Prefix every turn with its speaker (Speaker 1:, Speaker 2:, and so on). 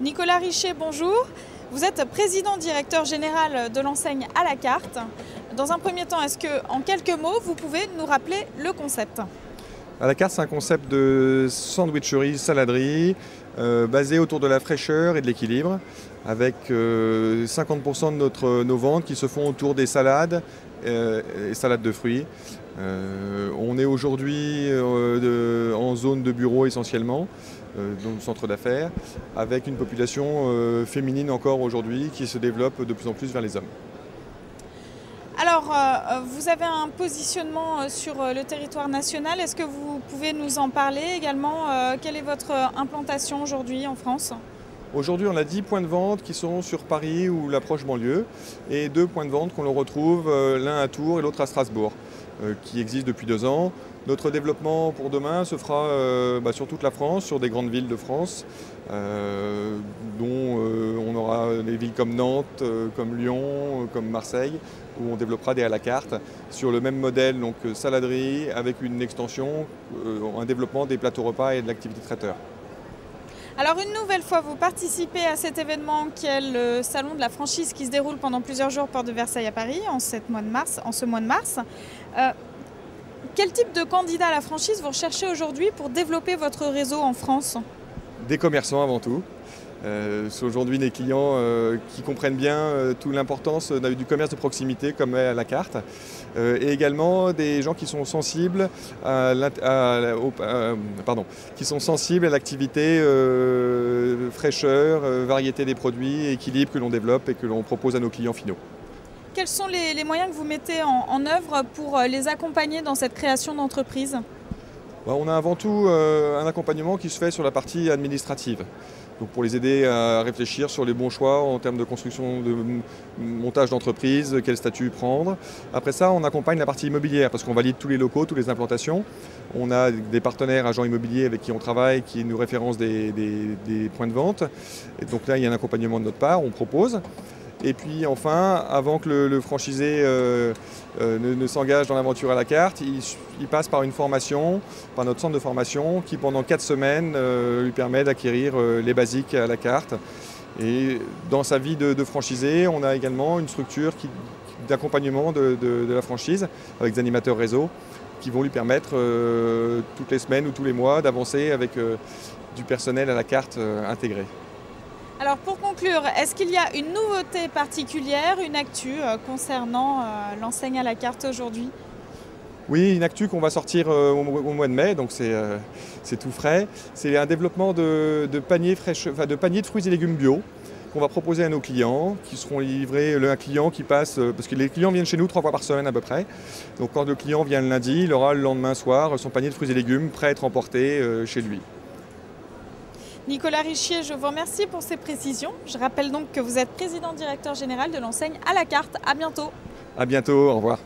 Speaker 1: Nicolas Richer, bonjour. Vous êtes président-directeur général de l'enseigne à la carte. Dans un premier temps, est-ce que, en quelques mots, vous pouvez nous rappeler le concept?
Speaker 2: À la carte, c'est un concept de sandwicherie, saladerie, basé autour de la fraîcheur et de l'équilibre, avec 50% de nos ventes qui se font autour des salades et salades de fruits. On est aujourd'hui en zone de bureau essentiellement, dans le centre d'affaires, avec une population féminine encore aujourd'hui qui se développe de plus en plus vers les hommes.
Speaker 1: Alors, vous avez un positionnement sur le territoire national. Est-ce que vous pouvez nous en parler également? Quelle est votre implantation aujourd'hui en France?
Speaker 2: Aujourd'hui, on a 10 points de vente qui sont sur Paris ou l'approche banlieue et 2 points de vente qu'on retrouve, l'un à Tours et l'autre à Strasbourg, qui existent depuis 2 ans. Notre développement pour demain se fera sur toute la France, sur des grandes villes de France, dont on aura des villes comme Nantes, comme Lyon, comme Marseille, où on développera des à la carte sur le même modèle, donc saladerie, avec une extension, un développement des plateaux repas et de l'activité traiteur.
Speaker 1: Alors une nouvelle fois, vous participez à cet événement qui est le salon de la franchise qui se déroule pendant plusieurs jours porte de Versailles à Paris en ce mois de mars. Quel type de candidat à la franchise vous recherchez aujourd'hui pour développer votre réseau en France?
Speaker 2: Des commerçants avant tout. C'est aujourd'hui des clients qui comprennent bien toute l'importance du commerce de proximité comme à la carte. Et également des gens qui sont sensibles à l'activité fraîcheur, variété des produits, équilibre que l'on développe et que l'on propose à nos clients finaux.
Speaker 1: Quels sont les moyens que vous mettez en œuvre pour les accompagner dans cette création d'entreprise?
Speaker 2: On a avant tout un accompagnement qui se fait sur la partie administrative. Donc pour les aider à réfléchir sur les bons choix en termes de construction, de montage d'entreprise, quel statut prendre. Après ça, on accompagne la partie immobilière parce qu'on valide tous les locaux, toutes les implantations. On a des partenaires agents immobiliers avec qui on travaille, qui nous référencent des points de vente. Et donc là, il y a un accompagnement de notre part, on propose. Et puis enfin, avant que le franchisé ne s'engage dans l'aventure à la carte, il passe par une formation, par notre centre de formation, qui pendant 4 semaines lui permet d'acquérir les basiques à la carte. Et dans sa vie de franchisé, on a également une structure d'accompagnement de la franchise, avec des animateurs réseau, qui vont lui permettre toutes les semaines ou tous les mois d'avancer avec du personnel à la carte intégré.
Speaker 1: Alors pour conclure, est-ce qu'il y a une nouveauté particulière, une actu concernant l'enseigne à la carte aujourd'hui?
Speaker 2: Oui, une actu qu'on va sortir au mois de mai, donc c'est tout frais. C'est un développement de paniers de fruits et légumes bio qu'on va proposer à nos clients, qui seront livrés, un client qui passe, parce que les clients viennent chez nous 3 fois par semaine à peu près. Donc quand le client vient le lundi, il aura le lendemain soir son panier de fruits et légumes prêt à être emporté chez lui.
Speaker 1: Nicolas Richer, je vous remercie pour ces précisions. Je rappelle donc que vous êtes président-directeur général de l'enseigne à la carte. À bientôt.
Speaker 2: À bientôt, au revoir.